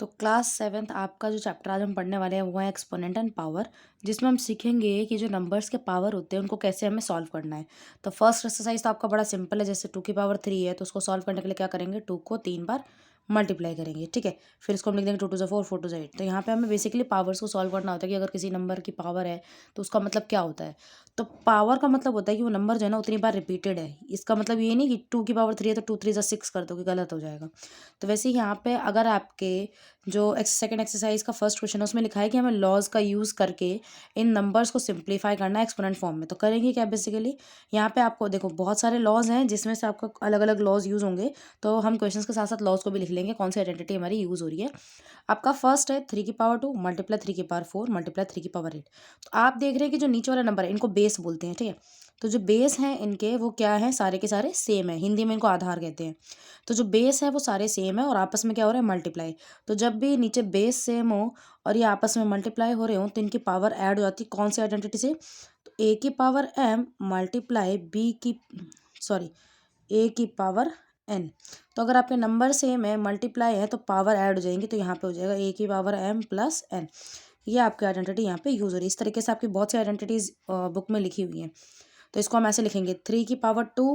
तो class seventh आपका जो चैप्टर आज हम पढ़ने वाले हैं वो है एक्सपोनेंट एंड पावर, जिसमें हम सीखेंगे कि जो नंबर्स के पावर होते हैं उनको कैसे हमें सॉल्व करना है। तो फर्स्ट एक्सरसाइज तो आपका बड़ा सिंपल है, जैसे 2 की पावर 3 है तो उसको सॉल्व करने के लिए क्या करेंगे, 2 को 3 बार मल्टीप्लाई करेंगे, ठीक है। फिर इसको हम लिख देंगे 2 2 4 4 2 8। तो यहाँ पे हमें बेसिकली पावर्स को सॉल्व करना होता है कि अगर किसी नंबर की पावर है तो उसका मतलब क्या होता है। तो पावर का मतलब होता है कि वो नंबर जो है ना उतनी बार रिपीटेड है। इसका मतलब ये नहीं कि 2 की पावर 3 है तो 2 3 जा 6 कर दो कि गलत हो जाएगा। तो वैसे ही यहाँ पे अगर आपके जो सेकंड एक्सरसाइज का फर्स्ट क्वेश्चन है उसमें लिखा है कि हमें लॉज का यूज़ करके इन नंबर्स को सिंप्लीफाई करना है एक्सपोनेंट फॉर्म में। तो करेंगे क्या, बेसिकली यहाँ पे आपको देखो बहुत सारे लॉज हैं जिसमें से आपको अलग अलग लॉज यूज़ होंगे। तो हम क्वेश्चंस के साथ साथ लॉज को भी लिख लेंगे, कौन सी आइडेंटिटी हमारी यूज़ हो रही है। आपका फर्स्ट है 3 की पावर 2 मल्टीप्लाई 3 की पावर 4 मल्टीप्लाई 3 की पावर 8। तो आप देख रहे हैं कि जो नीचे वाला नंबर है इनको बेस बोलते हैं, ठीक है। तो जो बेस हैं इनके वो क्या है, सारे के सारे सेम है, हिंदी में इनको आधार कहते हैं। तो जो बेस है वो सारे सेम है और आपस में क्या हो रहा है, मल्टीप्लाई। तो जब भी नीचे बेस सेम हो और ये आपस में मल्टीप्लाई हो रहे हो तो इनकी पावर ऐड हो जाती है, कौन सी आइडेंटिटी से। तो A की पावर m मल्टीप्लाई बी की सॉरी A की पावर n। तो अगर आपके नंबर सेम है, मल्टीप्लाई है, तो पावर ऐड हो जाएंगी। तो यहाँ पे हो जाएगा A की पावर m + n। ये आपकी आइडेंटिटी यहाँ पे यूज हो रही है। इस तरीके से आपकी बहुत सी आइडेंटिटीज बुक में लिखी हुई हैं। तो इसको हम ऐसे लिखेंगे 3 की पावर 2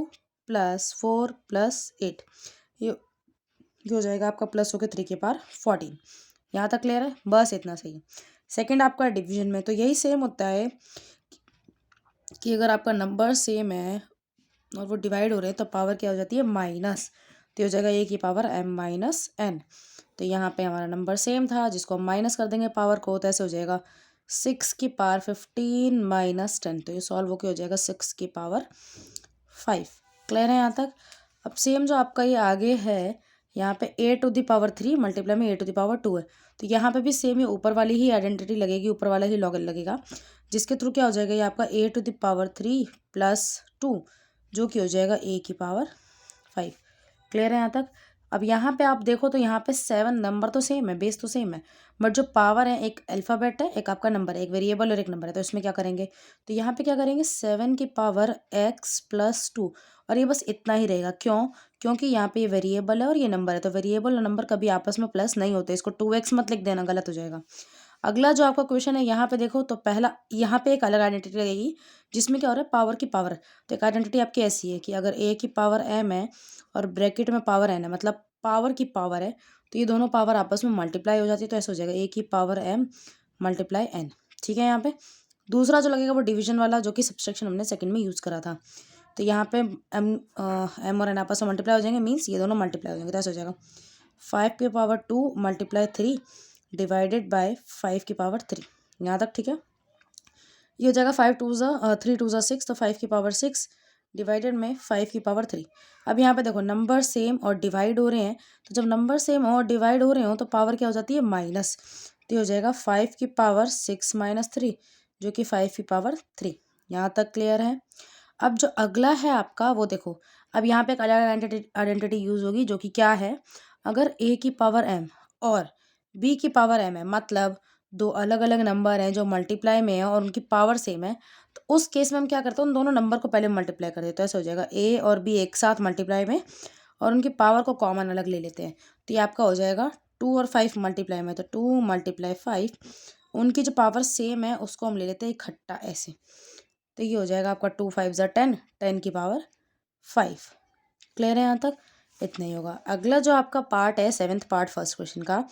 + 4 + 8। ये हो जाएगा आपका प्लस होकर 3 की पावर 14। यहाँ तक क्लियर है, बस इतना सही। सेकंड आपका डिवीजन में तो यही सेम होता है कि अगर आपका नंबर सेम है और वो डिवाइड हो रहे हैं तो पावर क्या हो जाती है, माइनस। तो ये हो जाएगा A की पावर m - n। तो यहाँ पे हमारा नंबर सेम था जिसको हम माइनस कर देंगे पावर को, तो ऐसे हो जाएगा 6 की पावर 15 - 10। तो ये सॉल्व होके हो जाएगा 6 की पावर 5। क्लियर है यहाँ तक। अब सेम जो आपका ये आगे है, यहाँ पे A⁻³ मल्टीप्लाई में A⁻² है। तो यहाँ पे भी सेम, ये ऊपर वाली ही आइडेंटिटी लगेगी, ऊपर वाला ही लॉग लगेगा, जिसके थ्रू क्या हो जाएगा, ये आपका A⁻³ + 2 जो कि हो जाएगा A की पावर 5। क्लियर है यहाँ तक। अब यहाँ पे आप देखो तो यहाँ पे 7 नंबर तो सेम है, बेस तो सेम है, बट जो पावर है, एक अल्फ़ाबेट है, एक आपका नंबर है, एक वेरिएबल और एक नंबर है। तो इसमें क्या करेंगे, तो यहाँ पे क्या करेंगे 7 की पावर x + 2। और ये बस इतना ही रहेगा, क्यों, क्योंकि यहाँ पे ये वेरिएबल है और ये नंबर है, तो वेरिएबल और नंबर कभी आपस में प्लस नहीं होते। इसको 2x मत लिख देना, गलत हो जाएगा। अगला जो आपका क्वेश्चन है यहाँ पे देखो, तो पहला यहाँ पे एक अलग आइडेंटिटी लगेगी जिसमें क्या हो रहा है, पावर की पावर। तो एक आइडेंटिटी आपकी ऐसी है कि अगर A की पावर m है और ब्रैकेट में पावर n है, मतलब पावर की पावर है, तो ये दोनों पावर आपस में मल्टीप्लाई हो जाती है। तो ऐसा हो जाएगा A की पावर m × n। ठीक है। यहाँ पे दूसरा जो लगेगा वो डिवीजन वाला, जो कि सब्सट्रैक्शन हमने सेकंड में यूज़ करा था। तो यहाँ पे m और n आपस में मल्टीप्लाई हो जाएंगे, मीन्स ये दोनों मल्टीप्लाई हो जाएंगे। तो ऐसा हो जाएगा 5 की पावर 2 × 3 डिवाइडेड बाय 5 की पावर 3। यहाँ तक ठीक है। ये हो जाएगा 3 2 6, तो 5 की पावर 6 डिवाइडेड में 5 की पावर 3। अब यहाँ पे देखो नंबर सेम और डिवाइड हो रहे हैं, तो जब नंबर सेम हो और डिवाइड हो रहे हो तो पावर क्या हो जाती है, माइनस। तो ये हो जाएगा 5 की पावर 6 - 3 जो कि 5 की पावर 3। यहाँ तक क्लियर है। अब जो अगला है आपका वो देखो, अब यहाँ पे एक अलग आइडेंटिटी यूज होगी, जो कि क्या है, अगर A की पावर m और B की पावर m है, मतलब दो अलग अलग नंबर हैं जो मल्टीप्लाई में है और उनकी पावर सेम है, तो उस केस में हम क्या करते हैं, उन दोनों नंबर को पहले मल्टीप्लाई कर देते हैं। तो ऐसा हो जाएगा A और B एक साथ मल्टीप्लाई में और उनकी पावर को कॉमन अलग ले लेते हैं। तो ये आपका हो जाएगा 2 और 5 मल्टीप्लाई में, तो 2 × 5, उनकी जो पावर सेम है उसको हम ले लेते हैं इकट्ठा ऐसे। तो ये हो जाएगा आपका 2 5 ज़ा 10, 10 की पावर 5। क्लियर है यहाँ तक, इतना ही होगा। अगला जो आपका पार्ट है, सेवेंथ पार्ट फर्स्ट क्वेश्चन का,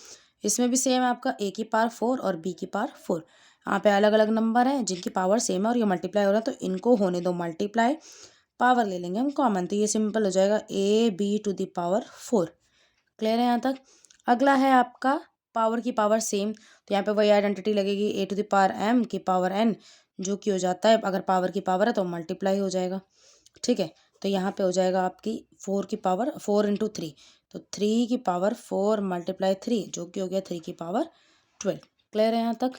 इसमें भी सेम है आपका A की पावर 4 और B की पावर 4। यहाँ पे अलग अलग नंबर हैं जिनकी पावर सेम है और ये मल्टीप्लाई हो रहा है, तो इनको होने दो मल्टीप्लाई, पावर ले लेंगे हम कॉमन, तो ये सिंपल हो जाएगा AB⁴। क्लियर है यहाँ तक। अगला है आपका पावर की पावर सेम, तो यहाँ पे वही आइडेंटिटी लगेगी A⁻m⁴ जो कि हो जाता है, अगर पावर की पावर है तो मल्टीप्लाई हो जाएगा। ठीक है। तो यहाँ पे हो जाएगा आपकी 4 × 3, तो 3 की पावर 4 × 3 जो कि हो गया 3 की पावर 12। क्लियर है यहाँ तक।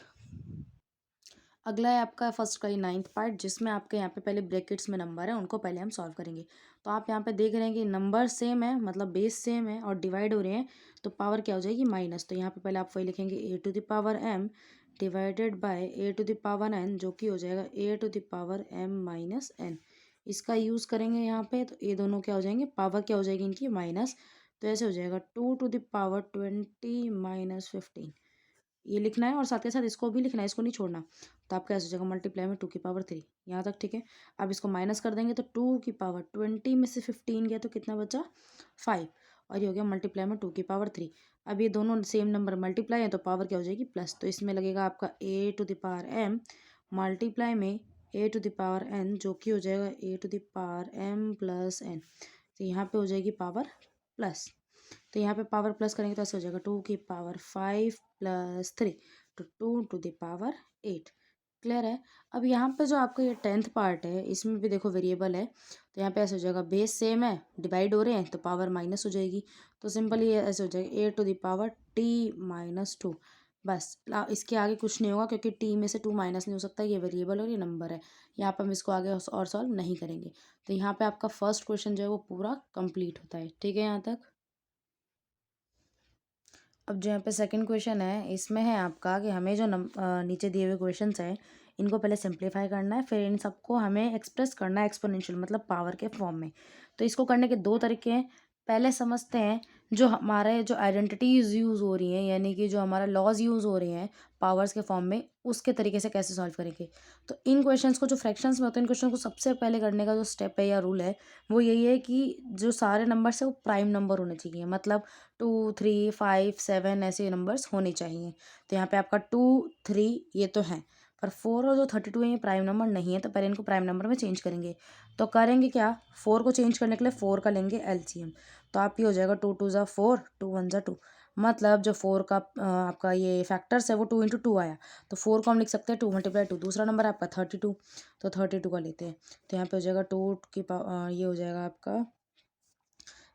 अगला है आपका फर्स्ट का ही नाइन्थ पार्ट, जिसमें आपके यहाँ पे पहले ब्रैकेट्स में नंबर है, उनको पहले हम सॉल्व करेंगे। तो आप यहाँ पे देख रहे हैं कि नंबर सेम है, मतलब बेस सेम है और डिवाइड हो रहे हैं, तो पावर क्या हो जाएगी, माइनस। तो यहाँ पे पहले आप वही लिखेंगे A⁻m डिवाइडेड बाय A⁻n जो कि हो जाएगा A⁻m - n। इसका यूज़ करेंगे यहाँ पे, तो ये दोनों क्या हो जाएंगे, पावर क्या हो जाएगी इनकी, माइनस। तो ऐसे हो जाएगा 2 to the power 20 माइनस 15, ये लिखना है और साथ के साथ इसको भी लिखना है, इसको नहीं छोड़ना। तो आपका ऐसा हो जाएगा मल्टीप्लाई में 2 की पावर 3, यहाँ तक ठीक है। अब इसको माइनस कर देंगे तो 2 की पावर 20 में से 15 गया तो कितना बचा 5, और ये हो गया मल्टीप्लाई में 2 की पावर 3। अब ये दोनों सेम नंबर मल्टीप्लाई है तो पावर क्या हो जाएगी प्लस, तो इसमें लगेगा आपका a to the power m multiply में a to the power n, जो कि हो जाएगा a to the power m plus n। तो यहाँ पे हो जाएगी पावर प्लस, तो यहाँ पे पावर प्लस करेंगे तो ऐसे हो जाएगा 2 की पावर 5 प्लस 3, तो 2 to the power 8। क्लियर है। अब यहाँ पे जो आपका ये 10th पार्ट है इसमें भी देखो वेरिएबल है, तो यहाँ पे ऐसे हो जाएगा बेस सेम है, डिवाइड हो रहे हैं तो पावर माइनस हो जाएगी, तो सिंपल ये ऐसे हो जाएगा a to the power t-2। बस इसके आगे कुछ नहीं होगा क्योंकि t में से 2 माइनस नहीं हो सकता, ये वेरिएबल और ये नंबर है। यहाँ पे हम इसको आगे और सॉल्व नहीं करेंगे। तो यहाँ पे आपका फर्स्ट क्वेश्चन जो है वो पूरा कंप्लीट होता है। ठीक है यहाँ तक। अब जो यहाँ पे सेकंड क्वेश्चन है इसमें है आपका कि हमें जो नीचे दिए हुए क्वेश्चंस हैं इनको पहले सिंप्लीफाई करना है, फिर इन सबको हमें एक्सप्रेस करना है एक्सपोनेंशियल मतलब पावर के फॉर्म में। तो इसको करने के दो तरीके हैं। पहले समझते हैं जो हमारे जो आइडेंटिटीज यूज़ हो रही हैं, यानी कि जो हमारा लॉज यूज़ हो रहे हैं पावर्स के फॉर्म में, उसके तरीके से कैसे सॉल्व करेंगे। तो इन क्वेश्चंस को जो फ्रैक्शंस में होते हैं इन क्वेश्चन को सबसे पहले करने का जो स्टेप है या रूल है वो यही है कि जो सारे नंबर्स है वो प्राइम नंबर होने चाहिए, मतलब 2 3 5 7 ऐसे नंबर्स होने चाहिए। तो यहाँ पे आपका 2 3 ये तो है, पर 4 और जो 32 है ये प्राइम नंबर नहीं है, तो पहले इनको प्राइम नंबर में चेंज करेंगे। तो करेंगे क्या, 4 को चेंज करने के लिए 4 का लेंगे एलसीएम। तो आप ये हो जाएगा 2 2 ज़ा 4 2 1 ज़ा 2, मतलब जो 4 का आपका ये फैक्टर्स है वो 2 × 2 आया, तो 4 को हम लिख सकते हैं 2 × 2। दूसरा नंबर है आपका 32, तो 32 का लेते हैं। तो यहाँ पे हो जाएगा ये हो जाएगा आपका,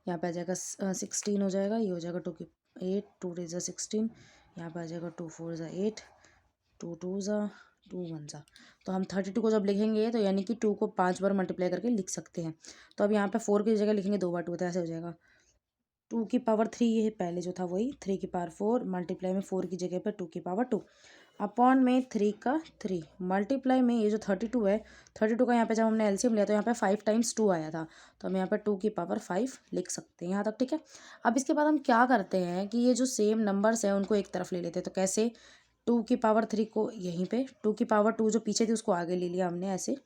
यहाँ पे आ जाएगा 16 हो जाएगा, ये हो जाएगा 2 की 8 2 3 ज़ा 16, यहाँ पे आ जाएगा 2 4 ज़ा 8 2 2 ज़ा 2 1 ज़ा। तो हम 32 को जब लिखेंगे तो यानी कि 2 को 5 बार मल्टीप्लाई करके लिख सकते हैं। तो अब यहाँ पे 4 की जगह लिखेंगे 2 बार 2, तो ऐसे हो जाएगा 2 की पावर 3, ये पहले जो था वही 3 की पावर 4 मल्टीप्लाई में 4 की जगह पे 2 की पावर 2 अपॉन में 3 का 3 मल्टीप्लाई में ये जो 32 है, 32 का यहाँ पे जब हमने एलसीएम लिया तो यहाँ पे 5 टाइम्स 2 आया था, तो हम यहाँ पे 2 की पावर 5 लिख सकते हैं। यहाँ तक ठीक है। अब इसके बाद हम क्या करते हैं कि ये जो सेम नंबर्स हैं उनको एक तरफ ले लेते हैं। तो कैसे, 2 की पावर 3 को यहीं पे, 2 की पावर 2 जो पीछे थी उसको आगे ले लिया हमने ऐसे,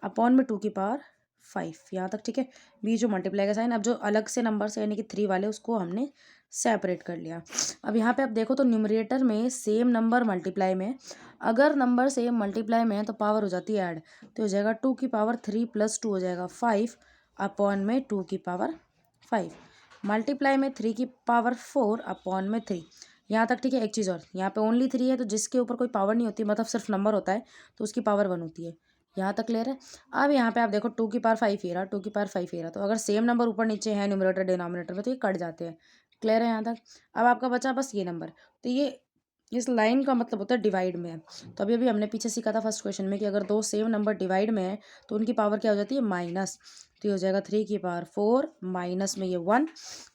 अपॉन में 2 की पावर 5। यहाँ तक ठीक है। बीच जो मल्टीप्लाई का साइन, अब जो अलग से नंबर है यानी कि 3 वाले उसको हमने सेपरेट कर लिया। अब यहाँ पे आप देखो तो न्यूमरेटर में सेम नंबर मल्टीप्लाई में, अगर नंबर सेम मल्टीप्लाई में है तो पावर हो जाती है ऐड, तो हो जाएगा 2 की पावर 3 प्लस 2 हो जाएगा 5 अपॉन में 2 की पावर 5 मल्टीप्लाई में 3 की पावर 4 अपॉन में 3। यहाँ तक ठीक है। एक चीज़ और, यहाँ पे ओनली 3 है तो जिसके ऊपर कोई पावर नहीं होती, मतलब सिर्फ नंबर होता है, तो उसकी पावर 1 होती है। यहाँ तक क्लियर है। अब यहाँ पे आप देखो 2 की पावर 5 ये रहा, 2 की पावर 5 ये रहा, तो अगर सेम नंबर ऊपर नीचे है न्यूमरेटर डिनोमिनेटर में तो ये कट जाते हैं। क्लियर है यहाँ तक। अब आपका बचा बस ये नंबर, तो ये इस लाइन का मतलब होता है डिवाइड में है। तो अभी अभी हमने पीछे सीखा था फर्स्ट क्वेश्चन में कि अगर दो सेम नंबर डिवाइड में है तो उनकी पावर क्या हो जाती है माइनस। तो ये हो जाएगा 3 की पावर 4 माइनस में ये 1,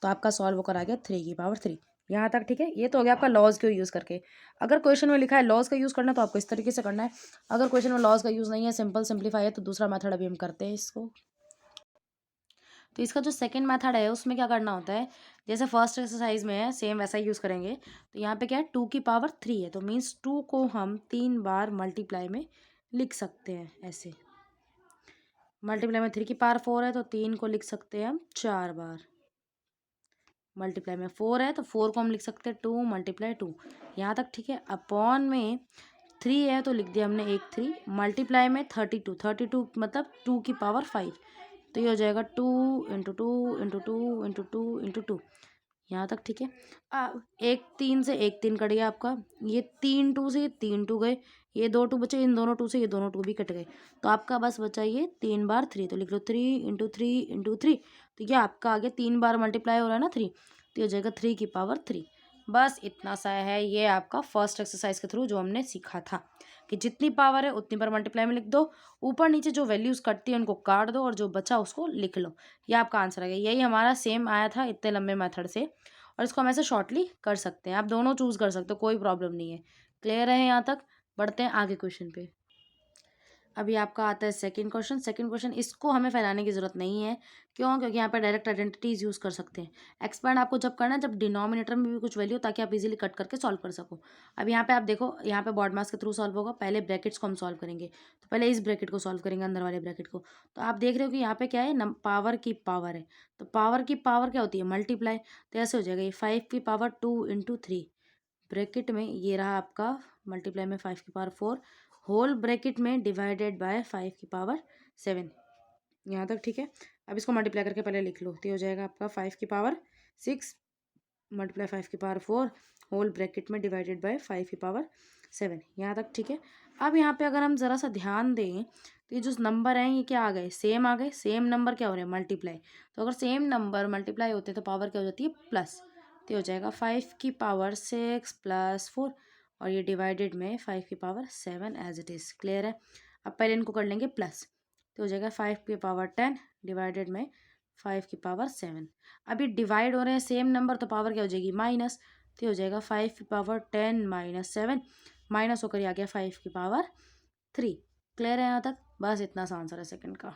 तो आपका सॉल्व होकर आ गया 3 की पावर 3। यहाँ तक ठीक है। ये तो हो गया आपका लॉज को यूज़ करके। अगर क्वेश्चन में लिखा है लॉज का यूज़ करना तो आपको इस तरीके से करना है। अगर क्वेश्चन में लॉज का यूज़ नहीं है, सिंपल सिंप्लीफाई है, तो दूसरा मेथड अभी हम करते हैं इसको। तो इसका जो सेकंड मेथड है उसमें क्या करना होता है, जैसे फर्स्ट एक्सरसाइज में है सेम वैसा ही यूज़ करेंगे। तो यहाँ पे क्या है 2 की पावर 3 है, तो मीन्स 2 को हम 3 बार मल्टीप्लाई में लिख सकते हैं ऐसे। मल्टीप्लाई में 3 की पावर 4 है तो 3 को लिख सकते हैं हम 4 बार। मल्टीप्लाई में 4 है तो 4 को हम लिख सकते हैं 2 × 2। यहाँ तक ठीक है। अपॉन में 3 है तो लिख दिया हमने 3 मल्टीप्लाई में 32 मतलब 2 की पावर 5, तो ये हो जाएगा 2 × 2 × 2 × 2 × 2। यहाँ तक ठीक है। एक 3 से एक 3 कट गया आपका, ये 3 2 से ये 3 2 गए, ये 2 2 बचे, इन दोनों 2 से ये दोनों 2 भी कट गए, तो आपका बस बचा ये 3 बार 3, तो लिख लो 3 × 3 × 3। तो ये आपका आगे 3 बार मल्टीप्लाई हो रहा है ना 3, तो ये हो जाएगा 3 की पावर 3। बस इतना सा है ये आपका फर्स्ट एक्सरसाइज के थ्रू जो हमने सीखा था कि जितनी पावर है उतनी बार मल्टीप्लाई में लिख दो, ऊपर नीचे जो वैल्यूज कटती है उनको काट दो और जो बचा उसको लिख लो। ये आपका आंसर आ गया। यही हमारा सेम आया था इतने लंबे मेथड से, और इसको हम ऐसे शॉर्टली कर सकते हैं। आप दोनों चूज कर सकते हो, कोई प्रॉब्लम नहीं है। क्लियर है यहाँ तक। बढ़ते हैं आगे क्वेश्चन पे। अभी आपका आता है सेकंड क्वेश्चन। सेकंड क्वेश्चन इसको हमें फैलाने की ज़रूरत नहीं है। क्यों? क्योंकि यहाँ पे डायरेक्ट आइडेंटिटीज यूज़ कर सकते हैं। एक्सपैंड आपको जब करना है जब डिनोमिनेटर में भी कुछ वैल्यू, ताकि आप इजीली कट करके सॉल्व कर सको। अब यहाँ पे आप देखो, यहाँ पे बॉड मास के थ्रू सॉल्व होगा। पहले ब्रैकेट्स को हम सॉल्व करेंगे, तो पहले इस ब्रैकेट को सॉल्व करेंगे, अंदर वाले ब्रैकेट को। तो आप देख रहे हो कि यहाँ पे क्या है, पावर की पावर है। तो पावर की पावर क्या होती है? मल्टीप्लाई। तो ऐसे हो जाएगा, ये 5 की पावर 2 इंटू 3 ब्रैकेट में, ये रहा आपका मल्टीप्लाई में 5 की पावर 4 होल ब्रैकेट में डिवाइडेड बाय 5 की पावर 7। यहाँ तक ठीक है। अब इसको मल्टीप्लाई करके पहले लिख लो, तो ये हो जाएगा आपका 5 की पावर 6 मल्टीप्लाई 5 की पावर 4 होल ब्रैकेट में डिवाइडेड बाय 5 की पावर 7। यहाँ तक ठीक है। अब यहाँ पे अगर हम ज़रा सा ध्यान दें, तो ये जो नंबर हैं ये क्या आ गए? सेम आ गए। सेम नंबर क्या हो रहे हैं? मल्टीप्लाई। तो अगर सेम नंबर मल्टीप्लाई होते हैं तो पावर क्या हो जाती है? प्लस। तो ये हो जाएगा 5 की पावर 6 प्लस 4, और ये डिवाइडेड में 5 की power 7 as it is. Clear है? अब पहले इनको कर लेंगे प्लस, तो हो जाएगा 5 की पावर 10 डिवाइडेड में 5 की पावर 7। अभी डिवाइड हो रहे हैं सेम नंबर, तो पावर क्या हो जाएगी? माइनस। तो हो जाएगा 5 की पावर 10 माइनस 7, माइनस होकर आ गया 5 की पावर 3। क्लियर है यहाँ तक? बस इतना सा आंसर है सेकंड का।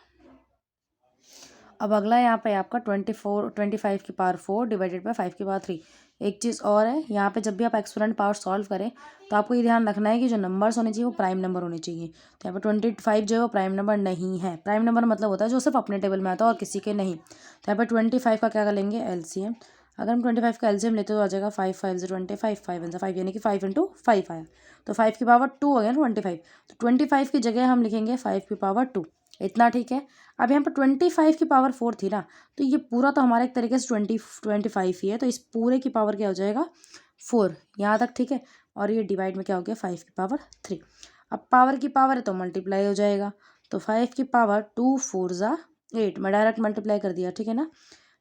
अब अगला यहाँ पे आपका 25 की पावर 4 डिवाइडेड बाय 5 की पावर 3। एक चीज़ और है, यहाँ पे जब भी आप एक्सपोनेंट पावर सॉल्व करें तो आपको ये ध्यान रखना है कि जो नंबर्स होने चाहिए वो प्राइम नंबर होने चाहिए। तो यहाँ पे 25 जो है वो प्राइम नंबर नहीं है। प्राइम नंबर मतलब होता है जो सिर्फ अपने टेबल में आता है और किसी के नहीं। तो यहाँ पे 25 का क्या कर लेंगे? एलसीएम। अगर हम 25 का एलसीएम लेते तो आ जाएगा 5 5 से 25, 5 1 से 5, यानी कि 5 इंटू 5 आया। तो 5 की पावर 2 हो गया ना 25। तो 25 की जगह हम लिखेंगे 5 की पावर 2। इतना ठीक है। अब यहाँ पर 25 की पावर 4 थी ना, तो ये पूरा तो हमारा एक तरीके से 25 ही है। तो इस पूरे की पावर क्या हो जाएगा? 4। यहाँ तक ठीक है। और ये डिवाइड में क्या हो गया? 5 की पावर 3। अब पावर की पावर है तो मल्टीप्लाई हो जाएगा। तो 5 की पावर 2 4 ज़ा 8, मैं डायरेक्ट मल्टीप्लाई कर दिया, ठीक है ना।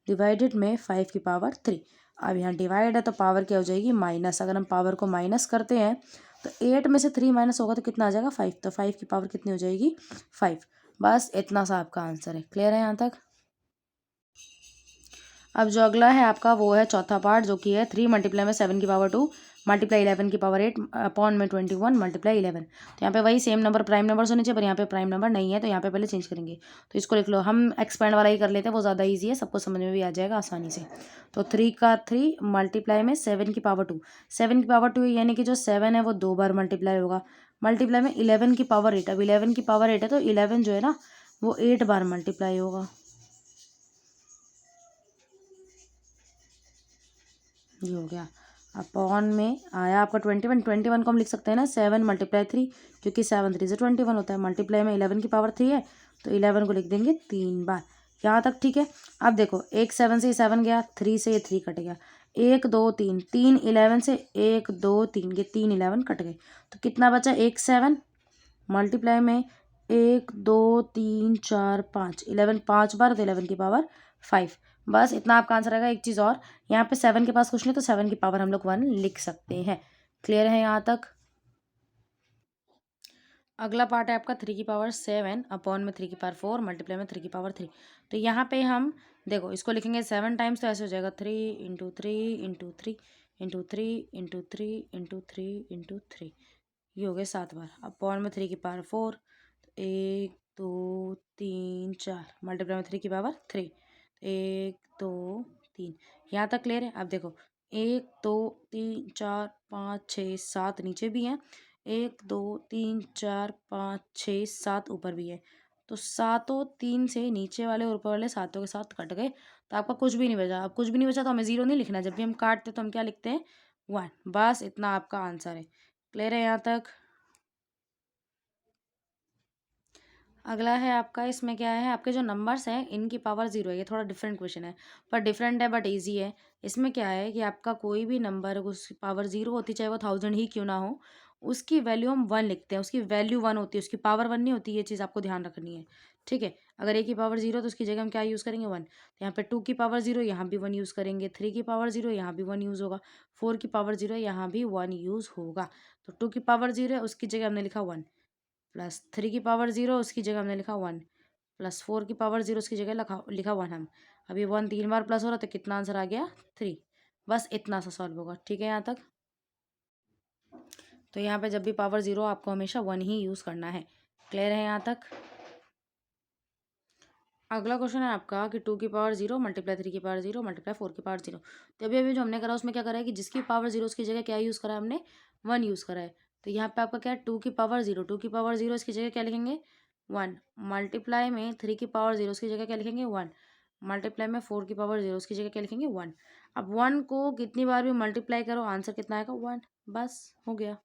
डिवाइडेड में 5 की पावर 3। अब यहाँ डिवाइड है तो पावर क्या हो जाएगी? माइनस। अगर हम पावर को माइनस करते हैं तो 8 में से 3 माइनस होगा तो कितना आ जाएगा? 5। तो 5 की पावर कितनी हो जाएगी? 5। बस इतना सा आपका आंसर है। क्लियर है यहाँ तक? अब जो अगला है आपका वो है चौथा पार्ट, जो कि है 3 मल्टीप्लाई में 7 की पावर 2 मल्टीप्लाई 11 की पावर 8 अपॉन में 21 मल्टीप्लाई 11। तो यहाँ पे वही सेम नंबर प्राइम नंबर होने चाहिए, पर यहाँ पे प्राइम नंबर नहीं है, तो यहाँ पे पहले चेंज करेंगे। तो इसको लिख लो, हम एक्सपेंड वाला ही कर लेते हैं, वो ज़्यादा ईजी है, सबको समझ में भी आ जाएगा आसानी से। तो 3 का 3 मल्टीप्लाई में 7 की पावर 2। 7 की पावर 2 यानी कि जो 7 है वो 2 बार मल्टीप्लाई होगा। मल्टीप्लाई में 11 की पावर 8। अब 11 की पावर 8 है तो 11 जो है ना वो 8 बार मल्टीप्लाई होगा। ये हो गया। अपॉन में आया आपका 21। 21 को हम लिख सकते हैं ना 7 मल्टीप्लाई 3, क्योंकि 7 3 से 21 होता है। मल्टीप्लाई में 11 की पावर 3 है, तो 11 को लिख देंगे 3 बार। यहाँ तक ठीक है। अब देखो, एक 7 से 7 गया, 3 से ये 3 कट गया, 1 2 3 3 11 से 1 2 3 ये 3 11 कट गए, तो कितना बचा? 1 7 मल्टीप्लाई में 1 2 3 4 5 11 5 बार, तो 11 की पावर 5। बस इतना आपका आंसर आएगा। एक चीज़ और, यहाँ पे 7 के पास कुछ नहीं, तो 7 की पावर हम लोग 1 लिख सकते हैं। क्लियर है यहाँ तक? अगला पार्ट है आपका 3 की पावर 7 अपॉन में 3 की पावर 4 मल्टीप्लाई में 3 की पावर 3। तो यहाँ पे हम देखो इसको लिखेंगे 7 टाइम्स, तो ऐसे हो जाएगा 3 into 3 into 3 into 3 into 3 into 3 into 3, ये हो गए 7 बार। अपॉन में 3 की पावर 4, 1 2 3 4 मल्टीप्लाई में 3 की पावर 3, 1 2 3। यहाँ तक क्लियर है? अब देखो 1 2 3 4 5 6 7 नीचे भी हैं, 1 2 3 4 5 6 7 ऊपर भी है। तो सातों 3 से नीचे वाले और ऊपर वाले सातों के साथ कट गए, तो आपका कुछ भी नहीं बचा। अब कुछ भी नहीं बचा तो हमें जीरो नहीं लिखना है, जब भी हम काटते तो हम क्या लिखते हैं? 1। बस इतना आपका आंसर है। क्लियर है यहाँ तक? अगला है आपका, इसमें क्या है, आपके जो नंबर्स हैं इनकी पावर 0 है। ये थोड़ा डिफरेंट क्वेश्चन है, पर डिफरेंट है बट इजी है। इसमें क्या है कि आपका कोई भी नंबर उसकी पावर 0 होती, चाहे वो 1000 ही क्यों ना हो, उसकी वैल्यू हम 1 लिखते हैं। उसकी वैल्यू 1 होती है, उसकी पावर 1 नहीं होती। ये चीज़ आपको ध्यान रखनी है, ठीक है। अगर एक की पावर 0 तो उसकी जगह हम क्या यूज़ करेंगे? 1। तो यहाँ पे 2 की पावर 0 यहाँ भी 1 यूज़ करेंगे, 3 की पावर 0 यहाँ भी 1 यूज़ होगा, 4 की पावर 0 यहाँ भी 1 यूज़ होगा। तो 2 की पावर 0 है, उसकी जगह हमने लिखा 1, प्लस 3 की पावर 0 उसकी जगह हमने लिखा 1, प्लस 4 की पावर 0 उसकी जगह लिखा 1 हम। अभी 1 3 बार प्लस हो रहा, तो कितना आंसर आ गया? 3। बस इतना सा सॉल्व होगा, ठीक है यहाँ तक। तो यहाँ पे जब भी पावर 0 आपको हमेशा 1 ही यूज़ करना है। क्लियर है यहाँ तक? अगला क्वेश्चन है आपका कि 2 की पावर 0 मल्टीप्लाई 3 की पावर 0 मल्टीप्लाई 4 की पावर 0। तो अभी अभी जो हमने करा उसमें क्या करा है कि जिसकी पावर 0 उसकी जगह क्या यूज़ करा है हमने, 1 यूज़ करा है। तो यहाँ पे आपका क्या है, 2 की पावर 0, 2 की पावर 0 इसकी जगह क्या लिखेंगे, 1। मल्टीप्लाई में 3 की पावर 0 उसकी जगह क्या लिखेंगे, 1। मल्टीप्लाई में 4 की पावर 0 उसकी जगह क्या लिखेंगे, 1। अब 1 को कितनी बार भी मल्टीप्लाई करो आंसर कितना आएगा, 1। बस हो गया।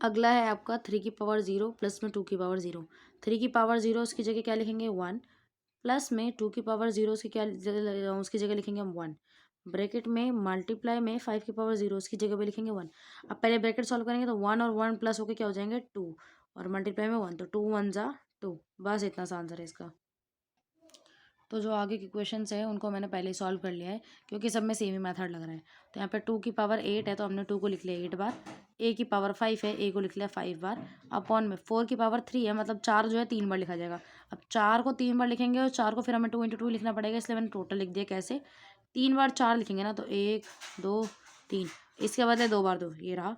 अगला है आपका 3 की पावर 0 प्लस में 2 की पावर 0। 3 की पावर 0 उसकी जगह क्या लिखेंगे, 1। प्लस में 2 की पावर 0 उसकी क्या उसकी जगह लिखेंगे हम, 1। ब्रैकेट में मल्टीप्लाई में 5 की पावर 0 उसकी जगह पे लिखेंगे 1। अब पहले ब्रैकेट सॉल्व करेंगे तो 1 और 1 प्लस होकर क्या हो जाएंगे, 2। और मल्टीप्लाई में 1 तो 2 1 जा 2। बस इतना सा आंसर है इसका। तो जो आगे के क्वेश्चंस है उनको मैंने पहले ही सॉल्व कर लिया है क्योंकि सब में सेम ही मेथड लग रहा है। तो यहाँ पे 2 की पावर 8 है तो हमने 2 को लिख लिया 8 बार। A की पावर 5 है, A को लिख लिया 5 बार। अपॉन में 4 की पावर 3 है, मतलब 4 जो है 3 बार लिखा जाएगा। अब 4 को 3 बार लिखेंगे और 4 को फिर हमें 2 × 2 लिखना पड़ेगा, इसलिए मैंने टोटल लिख दिया। कैसे, 3 बार 4 लिखेंगे ना तो 1 2 3, इसके बदले 2 बार 2 ये रहा,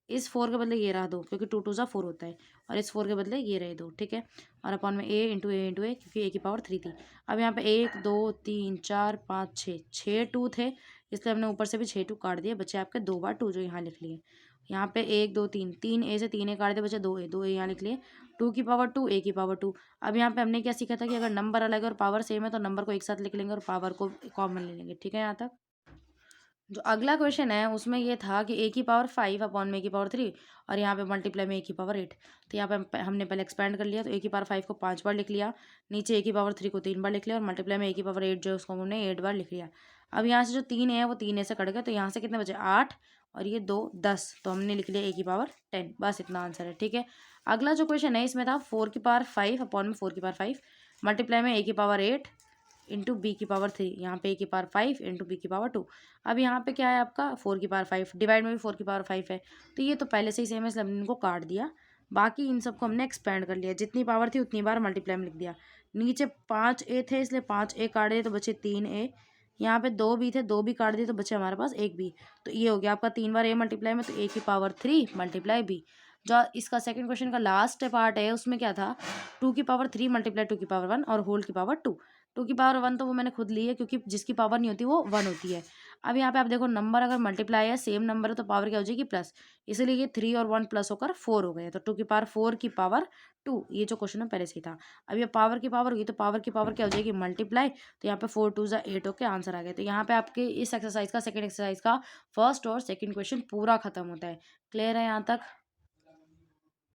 इस 4 के बदले ये रहा 2 क्योंकि 2 2 ज़ा 4 होता है, और इस 4 के बदले ये रहे 2। ठीक है, और अपॉन में A × A क्योंकि A की पावर 3 थी। अब यहाँ पे 1 2 3 4 5 6, 6 2 थे, इसलिए हमने ऊपर से भी 6 2 काट दिए, बचे आपके 2 बार 2 जो यहाँ लिख लिए। यहाँ पे 1 2 3, 3 A से 3 A काट दिए, बचे 2 A, 2 A यहाँ लिख लिए। 2 की पावर 2 A की पावर 2। अब यहाँ पे हमने क्या सीखा था कि अगर नंबर अलग है और पावर सेम है तो नंबर को एक साथ लिख लेंगे और पावर को कॉमन ले लेंगे। ठीक है यहाँ तक? जो अगला क्वेश्चन है उसमें ये था कि A की पावर 5 अपॉन में A की पावर 3, और यहाँ पे मल्टीप्लाई में A की पावर 8। तो यहाँ पे हमने पहले एक्सपेंड कर लिया, तो A की पावर 5 को 5 बार लिख लिया, नीचे A की पावर 3 को 3 बार लिख लिया, और मल्टीप्लाई में A की पावर 8 जो है उसको हमने 8 बार लिख लिया। अब यहाँ से जो 3 है वो 3 से कट गए, तो यहाँ से कितने बचे, 8, और ये 2 10, तो हमने लिख लिया A की पावर 10। बस इतना आंसर है। ठीक है, अगला जो क्वेश्चन है इसमें था 4 की पावर 5 अपॉन में 4 की पावर 5 मल्टीप्लाई में A की पावर 8 इंटू B की पावर 3, यहाँ पे A की पावर 5 इंटू B की पावर 2। अब यहाँ पे क्या है आपका 4 की पावर 5, डिवाइड में भी 4 की पावर 5 है, तो ये तो पहले से ही सेम है इसलिए हमने इनको काट दिया। बाकी इन सबको हमने एक्सपेंड कर लिया, जितनी पावर थी उतनी बार मल्टीप्लाई में लिख दिया। नीचे 5 A थे इसलिए 5 A काट दिए तो बचे 3 A। यहाँ पे 2 B थे, 2 B काट दिए तो बचे हमारे पास 1 B। तो ये हो गया आपका 3 बार A मल्टीप्लाई में, तो A की पावर 3 मल्टीप्लाई B। जो इसका सेकंड क्वेश्चन का लास्ट पार्ट है उसमें क्या था, 2 की पावर 3 मल्टीप्लाई 2 की पावर 1 और होल की पावर 2। 2 की पावर 1 तो वो मैंने खुद ली है क्योंकि जिसकी पावर नहीं होती वो 1 होती है। अब यहाँ पे आप देखो नंबर अगर मल्टीप्लाई है, सेम नंबर है, तो पावर क्या हो जाएगी, प्लस, इसलिए ये 3 और 1 प्लस होकर 4 हो गए, तो 2 की पावर 4 की पावर 2, ये जो क्वेश्चन है पहले से ही था। अब ये पावर की पावर हुई तो पावर की पावर क्या हो जाएगी, मल्टीप्लाई, तो यहाँ पे 4 2 ज़ा 8 होकर आंसर आ गया। तो यहाँ पे आपके इस एक्सरसाइज का, सेकंड एक्सरसाइज का फर्स्ट और सेकंड क्वेश्चन पूरा खत्म होता है। क्लियर है यहाँ तक?